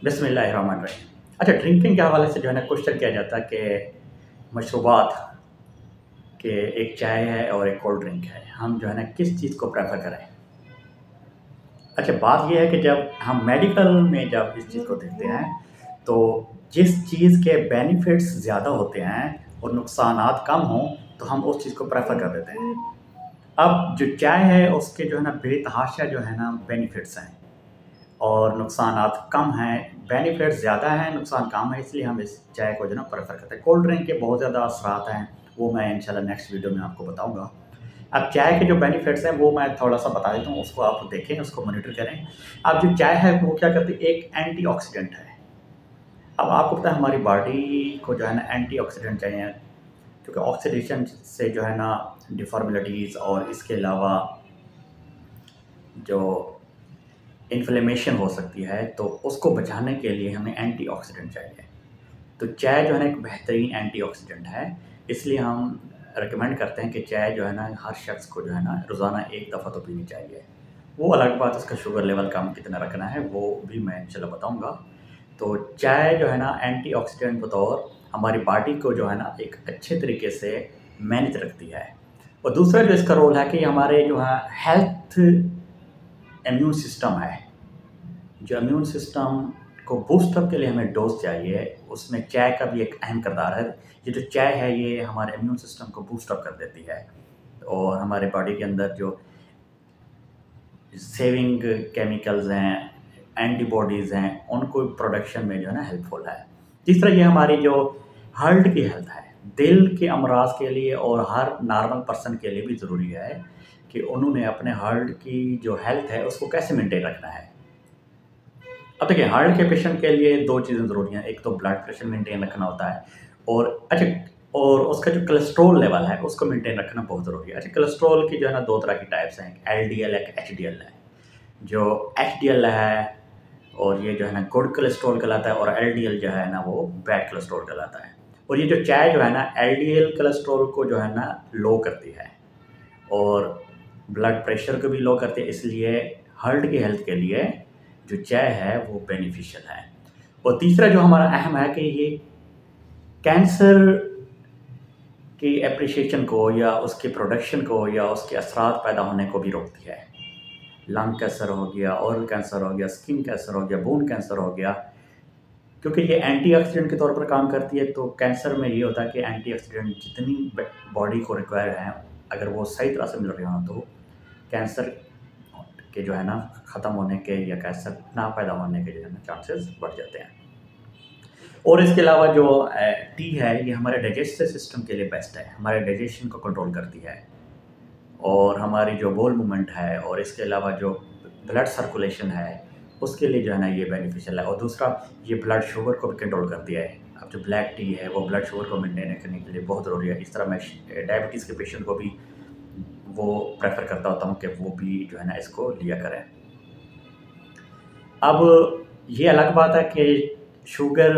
बिस्मिल्लाहिर्रहमानिर्रहीम। अच्छा, ड्रिंकिंग के हवाले से जो है ना क्वेश्चन किया जाता है कि मशरूबात के एक चाय है और एक कोल्ड ड्रिंक है, हम जो है ना किस चीज़ को प्रेफर करें। अच्छा, बात ये है कि जब हम मेडिकल में जब इस चीज़ को देखते हैं तो जिस चीज़ के बेनिफिट्स ज़्यादा होते हैं और नुकसानात कम हों तो हम उस चीज़ को प्रेफर कर देते हैं। अब जो चाय है उसके जो है ना बेतहाशा जो है ना बेनिफिट्स हैं और नुकसानात कम हैं। बेनिफिट्स ज़्यादा हैं, नुकसान कम है, इसलिए हम इस चाय को जो है ना प्रेफ़र करते हैं। कोल्ड ड्रिंक के बहुत ज़्यादा असरात हैं, वो मैं इंशाल्लाह नेक्स्ट वीडियो में आपको बताऊँगा। अब चाय के जो बेनिफिट्स हैं वो मैं थोड़ा-सा बता देता हूँ, उसको आप देखें, उसको मॉनिटर करें। अब जो चाय है वो क्या करती है, एक एंटीऑक्सीडेंट है। अब आपको पता है हमारी बॉडी को जो है ना एंटीऑक्सीडेंट चाहिए, क्योंकि ऑक्सीडेशन से जो है ना डिफ़ॉर्मेलिटीज़ और इसके अलावा जो इन्फ्लेमेशन हो सकती है, तो उसको बचाने के लिए हमें एंटीऑक्सीडेंट चाहिए। तो चाय जो है ना एक बेहतरीन एंटीऑक्सीडेंट है, इसलिए हम रिकमेंड करते हैं कि चाय जो है ना हर शख्स को जो है ना रोज़ाना एक दफ़ा तो पीनी चाहिए। वो अलग बात, उसका शुगर लेवल कम कितना रखना है वो भी मैं इंशाल्लाह बताऊँगा। तो चाय जो है ना एंटीऑक्सीडेंट बतौर हमारी बॉडी को जो है ना एक अच्छे तरीके से मैनेज रखती है। और दूसरा जो इसका रोल है कि हमारे जो है हेल्थ इम्यून सिस्टम है, जो इम्यून सिस्टम को बूस्ट अप के लिए हमें डोज़ चाहिए, उसमें चाय का भी एक अहम किरदार है। ये जो चाय है ये हमारे इम्यून सिस्टम को बूस्ट अप कर देती है और हमारे बॉडी के अंदर जो सेविंग केमिकल्स हैं, एंटीबॉडीज़ हैं, उनको प्रोडक्शन में जो है ना हेल्पफुल है। तीसरा ये हमारी जो हार्ट की हेल्थ है, दिल के अमराज के लिए और हर नॉर्मल पर्सन के लिए भी ज़रूरी है कि उन्होंने अपने हार्ट की जो हेल्थ है उसको कैसे मेंटेन रखना है। अब देखिए, हार्ट के पेशेंट के लिए 2 चीज़ें ज़रूरी हैं, एक तो ब्लड प्रेशर मेंटेन रखना होता है और अच्छा, और उसका जो कोलेस्ट्रॉल लेवल है उसको मेंटेन रखना बहुत ज़रूरी है। अच्छा, कोलेस्ट्रॉल की जो है ना 2 तरह की टाइप्स हैं, एक एलडीएल एक एचडीएल है। जो एचडीएल है और ये जो है ना गुड कोलेस्ट्रॉल कहलाता है और एलडीएल जो है ना वो बैड कोलेस्ट्रॉल कहलाता है। और ये जो चाय जो है ना एलडीएल कोलेस्ट्रॉल को जो है ना लो करती है और ब्लड प्रेशर को भी लो करती है, इसलिए हार्ट की हेल्थ के लिए जो चाय है वो बेनिफिशियल है। और तीसरा जो हमारा अहम है कि ये कैंसर की एप्रिशिएशन को या उसके प्रोडक्शन को या उसके असरात पैदा होने को भी रोकती है। लंग कैंसर हो गया, ओरल कैंसर हो गया, स्किन कैंसर हो गया, बोन कैंसर हो गया, क्योंकि ये एंटीऑक्सीडेंट के तौर पर काम करती है। तो कैंसर में ये होता है कि एंटीऑक्सीडेंट जितनी बॉडी को रिक्वायर हैं, अगर वो सही तरह से मिल रहे हों तो कैंसर के जो है ना ख़त्म होने के या कैंसर ना पैदा होने के जो है ना चांसेस बढ़ जाते हैं। और इसके अलावा जो टी है ये हमारे डाइजेस्टिव सिस्टम के लिए बेस्ट है, हमारे डाइजेशन को कंट्रोल करती है और हमारी जो बोल मूवमेंट है और इसके अलावा जो ब्लड सर्कुलेशन है उसके लिए जो है ना ये बेनिफिशियल है। और दूसरा ये ब्लड शुगर को भी कंट्रोल करती है। अब जो ब्लैक टी है वो ब्लड शुगर को मेंटेन करने के लिए बहुत ज़रूरी है। इस तरह मैं डायबिटीज़ के पेशेंट को भी वो प्रेफर करता होता हूँ कि वो भी जो है ना इसको लिया करें। अब ये अलग बात है कि शुगर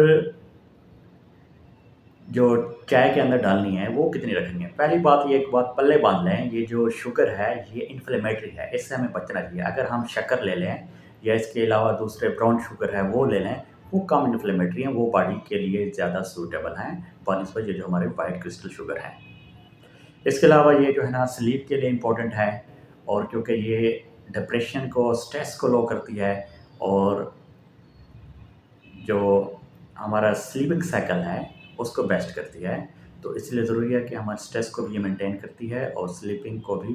जो चाय के अंदर डालनी है वो कितनी रखनी है। पहली बात, ये एक बात पल्ले बांध लें, ये जो शुगर है ये इन्फ्लेमेटरी है, इससे हमें बचना चाहिए। अगर हम शक्कर ले लें या इसके अलावा दूसरे ब्राउन शुगर है वो ले लें, वो कम इन्फ्लेमेटरी हैं, वो बॉडी के लिए ज़्यादा सूटेबल हैं बनस्पत ये जो हमारे वाइट क्रिस्टल शुगर है। इसके अलावा ये जो है ना स्लीप के लिए इम्पोर्टेंट है और क्योंकि ये डिप्रेशन को, स्ट्रेस को लो करती है और जो हमारा स्लीपिंग साइकिल है उसको बेस्ट करती है। तो इसलिए ज़रूरी है कि हमारे स्ट्रेस को भी ये मेंटेन करती है और स्लीपिंग को भी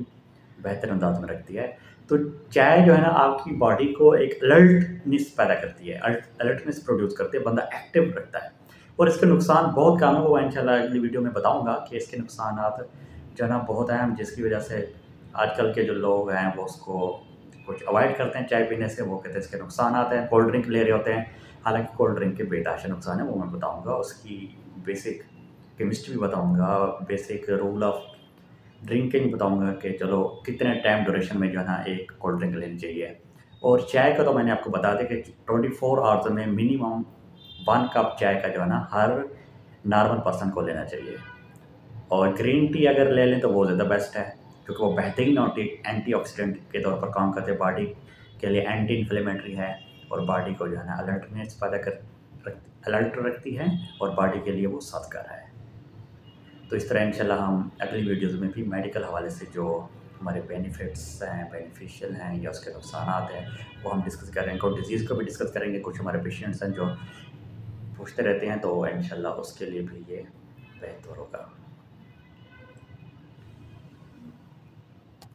बेहतर अंदाज में रखती है। तो चाय जो है ना आपकी बॉडी को एक अलर्टनेस पैदा करती है, अलर्टनेस प्रोड्यूस करती है, बंदा एक्टिव रखता है। और इसके नुकसान बहुत कम है, वो मैं इंशाल्लाह अगली वीडियो में बताऊँगा कि इसके नुकसानात जो है ना बहुत अहम, जिसकी वजह से आजकल के जो लोग हैं वो उसको कुछ अवॉइड करते हैं चाय पीने से। वो कहते हैं इसके नुकसानात हैं, कोल्ड ड्रिंक ले रहे होते हैं, हालाँकि कोल्ड ड्रिंक के बेतहाशा नुकसान है, वो मैं बताऊँगा। उसकी बेसिक केमिस्ट्री भी बताऊँगा, बेसिक रूल ऑफ ड्रिंकिंग बताऊँगा कि चलो कितने टाइम ड्यूरेशन में जो है ना एक कोल्ड ड्रिंक लेनी चाहिए। और चाय का तो मैंने आपको बता दिया कि 24 आवर्स में मिनिमम 1 कप चाय का जो है ना हर नॉर्मल पर्सन को लेना चाहिए। और ग्रीन टी अगर ले लें तो वो ज़्यादा बेस्ट है, क्योंकि वो बेहतरीन एंटीऑक्सीडेंट के तौर पर काम करते हैं, बॉडी के लिए एंटी इन्फ्लेमेटरी है और बॉडी को जो है ना अलर्टनेस पैदा अलर्ट रखती है और बॉडी के लिए वो सदकर है। तो इस तरह इंशाल्लाह हम अगली वीडियोज़ में भी मेडिकल हवाले से जो हमारे बेनिफिट्स हैं, बेनिफिशियल हैं या उसके नुकसानात हैं, वो हम डिस्कस करेंगे और डिज़ीज़ को भी डिस्कस करेंगे। कुछ हमारे पेशेंट्स हैं जो पूछते रहते हैं, तो इंशाल्लाह उसके लिए भी ये बेहतर होगा।